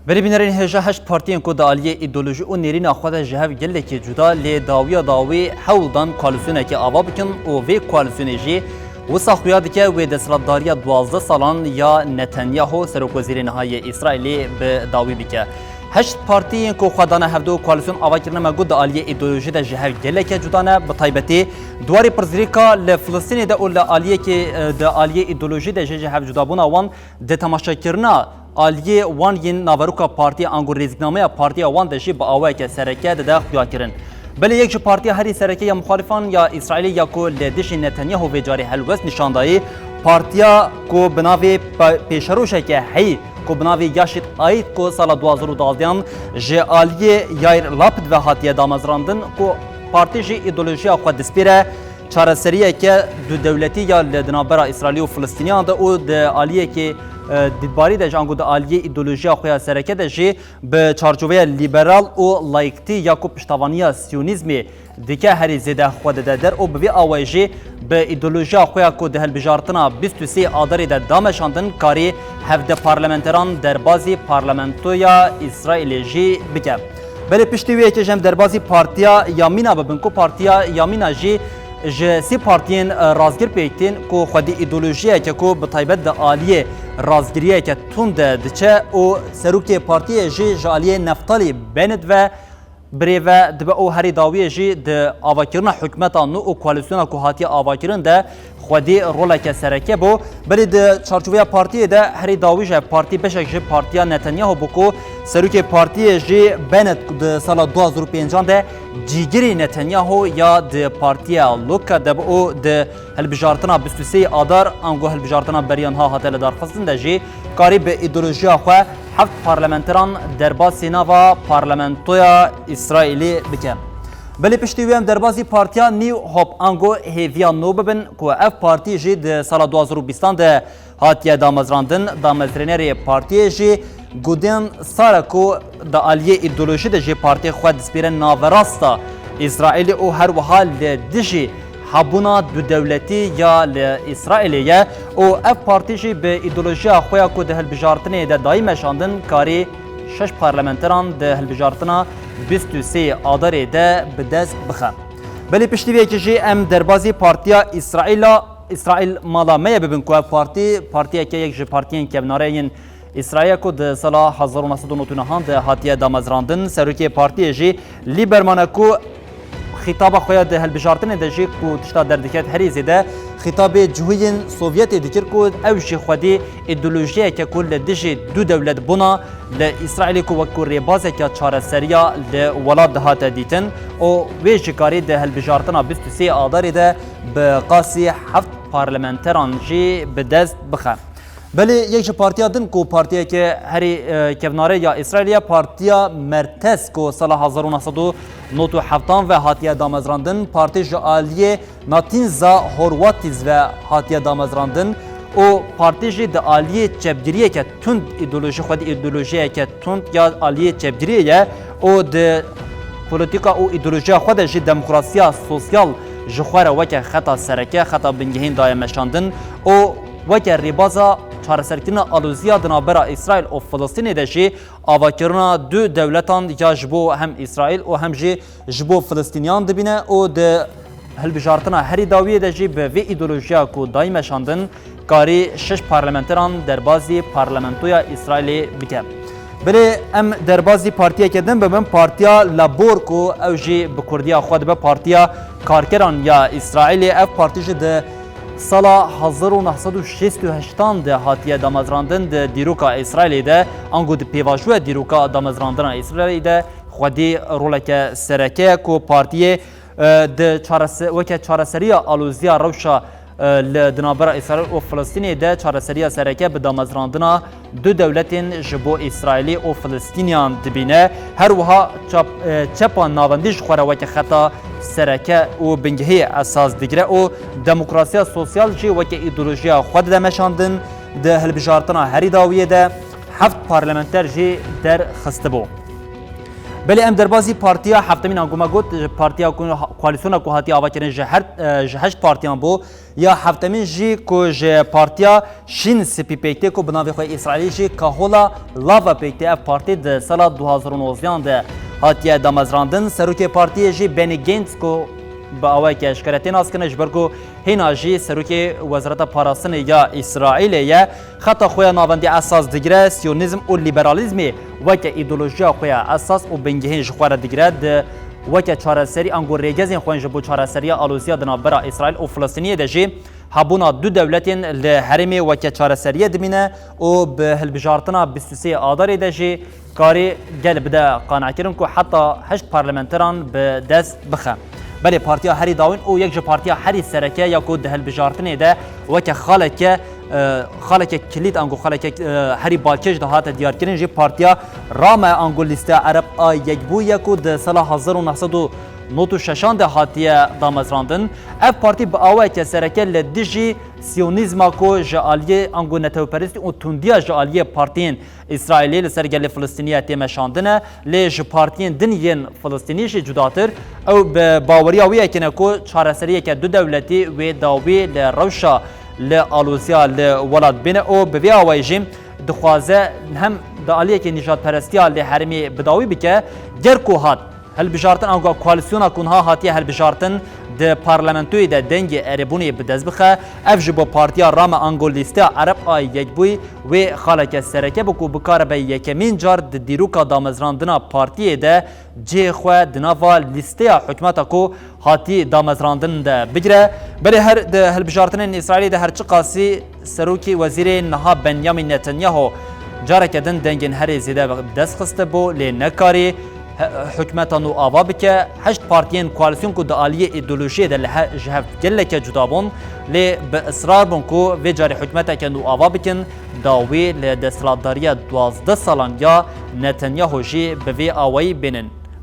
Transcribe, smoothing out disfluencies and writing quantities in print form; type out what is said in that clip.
بری بینرین هجا هشت پارتیان کو دالیه ایدئولوژی و نرین خود جهو گله کی جدا لی داوی حولدان کوالسیونه کی آوا بکن او وی کوالسیونه جی و ساخویاد که و دستلداری 12 سالان یا نتانیاهو سرک وزیر نهایی اسرائیلی به داوی بکه هشت پارتیان کو خدانه هفدو کوالسیون آوا کرنه مگود دالیه ایدئولوژی ده جهو گله کی جدا نه بطایبتی دواری پرزریکا لفلسطین ده اول دالیه کی دالیه ایدئولوژی ده جهو جدا بونا وان ده تماشا کرنا آلیه وان ین ناوروکا پارتی انگور ریزگنامه پارتی وان دشی با آوه که سرکه ده خیا کرن بله یک جو پارتی هری سرکه یا مخالفان یا اسرائیلی یا کو لدش نتانیاهو و جاری هلوست نشاندایی پارتیا کو بناوی پیشروشه که هی کو بناوی یاشید آید کو سال 2012 جه آلیه یایر لاپد و هاتیه دامزراندن کو پارتی جی ایدولوژی خود دسپیره چارەسەریە که دو دولتی یا لدنابرا اسرائیلی و فلسطینیان ده او ده آلیه که دیدباری ده جانگو ده آلیه ایدولوژیا خویا سرکه ده جی به چارچوبه لیبرال و لایکتی یا کو پشتوانی سیونیزمی دیگه هری زیده خود ده در او به آوایجی به ایدولوژیا خویا کو ده هلبجارتنا 23 آداری ده دامشاندن کاری هفده پارلمنتران در بازی پارلمنتویا اسرائیلی جی بگه بله پشتیویه که جم در بازی پارتیا یامینا ببنکو پارتیا یامینا جی سی پارتیین رازگر پیکتین کو خودی ایدئولوژیه که کو بطایبت ده آلیه رازگریه که تون ده دچه او سروک پارتیه جی جالیه نفتالی بند و بریوه دبه او هری داویه جی ده آواکرنا حکمتا نو او کوالسیونا کو هاتی آواکرن ده خودی روله که سرکه بو بلی ده چارچوبه پارتیه ده هری داوی جه پارتی بشک جی پارتیا نتانیاهو بکو سروک پارتیه جی بند ده سال 2005 ده جیگری نتانیاهو یا ده پارتیا لوکا ده او ده هلبجارتنا 23 آدار انگو هلبجارتنا بریانها هاتل دار خستن ده جی کاری به ایدولوژیا خو هفت پارلمنتران درباز سیناوا پارلمنتویا اسرائیلی بکن بلی پشتیویم دربازی پارتیا نیو هاپ انگو هیویان نو ببن که اف پارتی جی ده سال 2020 ده هاتیه دامزراندن دامزرینری پارتی جی گودین سارکو دا آلیه ایدولوژی ده جی پارتی خود دسپیرن ناوراستا اسرائیلی او هر وحال دیجی حبونا دو دولتی یا اسرائیلیه او اف پارتی جی به ایدولوژیا خویا کو ده هلبجارتنه ده دایم شاندن کاری 6 پارلمنتران ده هلبجارتنا 23 آدار ده به دست بخم بلی پشتیویه که جی ام دربازی پارتیا اسرائیل مالامه ببین که پارتیه که یک جی پارتیین که بناره اسرائیل کو ده سال 1999 ده هاتیه دامزراندن سروکی پارتیه جی لیبرمان کو خطاب خویا ده هلبجارتنه ده جی کو تشتا دردکت هری زیده خطاب جوهین سوویت دیگر کو اوشی خودی ایدولوژیه که کل دجی دو دولت بنا لاسرائیل کو وکو ریبازه که چاره سریا لولاد دهات دیتن او ویجی کاری ده هلبجارتنا 23 آداری ده به قاسی 7 پارلمنتران جی به دست بخم بله یک پارتیا دن کو پارتیا که هری کوناره یا اسرائیل پارتیا مرتز کو سال 1997 و هاتیه دامزراندن پارتی جالیه ناتینزا هورواتیز و هاتیه دامزراندن او پارتی جی د آلیه چبگیریه که تند ایدولوژی خود ایدولوژیه که تند یا آلیه چبگیریه او د پولیتیکا او ایدولوژی خود جی دموکراسیا سوسیال جخواره وکه خطا سرکه خطا بنگهین دایمشاندن او وکه ریبازا چارەسەرکردنا ئالۆزیا دنابەرا ئیسرائیل و فلسطینê de jî avakiririna du dewletan ya ji bo hem İsrail û hem jî ji bo Filistîniyan dibîne û di hilbijartina herî dawiyê de jî bi vê îdeolojiya ku dayî meşandin karî 6 parlamenteran derbazî parlamentoya İsrailê bike. Bilê em derbazî partiyeke din bibin partiya Labor ku ew jî bi Kurdiya xwe dibe partiya karkeran ya İsrailê ev partî jî di سالا 1968 ده هاتیه دامزراندن ده دیروکا اسرائیل ده انگو ده پیواجوه دیروکا دامزراندن اسرائیل ده خودی رولک سرکه کو پارتیه ده وکه چارەسەریya ئالۆزیا ڕەوشە li dinabera İsrail û Filistînê de çarəseriya sereke bi damezrandina du dewletên ji bo İsrailî û Filistîniyan dibîne her wiha çepa navendî ji xwe re weke xeta sereke û bingehê esas digire û demokrasiya sosyal jî weke îdeolojiya xwe de meşandin di hilbijartina herî dawiyê de heft parlamenter jî derxistibû. بله ام دربازی پارتیا هفتمین انگوما گوت پارتیا کوالسیونا کو هاتی آوا کرن جه هشت پارتیان بو یا هفتمین جی کو ج پارتیا شین سپی پیکته کو بناوی خو اسرائیلی جی کاهولا لاوا پیکته اف پارتی د سال 2019 ده هاتیه دامزراندن سروک پارتی جی بنی گینتس کو با اوای که اشکرتین اسکنه جبرگو هینا جی سروک وزارت پاراستن یا اسرائیل یا خطا خویا ناوندی اساس دیگره سیونیزم و لیبرالیزمی و که ایدئولوژیا خویا اساس و بنگهین خواره دیگره د و که چارەسەری ئەنگۆ ڕێگەزین خۆیان ji بۆ چارەسەریە ئالۆزیە دنابەرە ئیسرائیل و فلەستینیە دەژێ هەبوونا دوو دەولەتێن لە هەرێمێ وەکە چارەسەریە دمینە و بە هەلبژارتنا 23 ئادارێ دەژێ کارێ گەل بدە قانعکردن کو حتا 8 پارلەمەنتەران بە دەست بخە بەێ پارتیا هەری داوین و یەک ji پارتیا هەری سەرەکە یا کو دە هەلبژارتنێ دە وەکە خالك كليد انغو خالك هري بالكش دهات دياركرين جي بارتيا راما انغو ليستا عرب يجبو يكو د سال 1996 ده هاتيه دامزراندن اف بارتي باوای که سرکه لدجی سیونیزما کو جالیه انغو نتو پرستی و توندیا جالیه پارتین اسرائیلی لسرگل فلسطینیه تمشاندنه لج پارتین دنین فلسطینی جداتر او باوریا ویکنه کو چارەسەریه که دو دولتی و داوی لروشا لآلوزیا لولاد بینه او به وی آوایجیم دخوازه هم دالیه که نجات پرستیا لحرمی بداوی بکه گرکو هات هل بجارتن آنگاه کوالسیونا کنها هاتیه هل بجارتن د پارلمنتوی د دنگ عربونی بدز بخه افج با پارتیا رام آنگو لیسته عرب آی یک بوی و خالک سرکه بکو بکار به یکمین جار د دیروکا دامزراندنا پارتیه ده جه خو دناوا لیسته حکومت کو هاتی دامزراندن ده بگره بله هر د هل بجارتن اسرائیل ده هر چه قاسی سروکی وزیر نها بنیامین نتانیاهو جارک دن دنگن هر زیده دست خسته بو لنکاری حکومتان و آوا بکه 8 پارتیین کوالسیون کو د عالیه ایدئولوژی د جهف گلک جدابون ل به اصرار بون کو و جاری حکومت کن و آوا بکن داوی ل دستلاتداری 12 سالان یا نتانیاهو جی به وی آوی بینن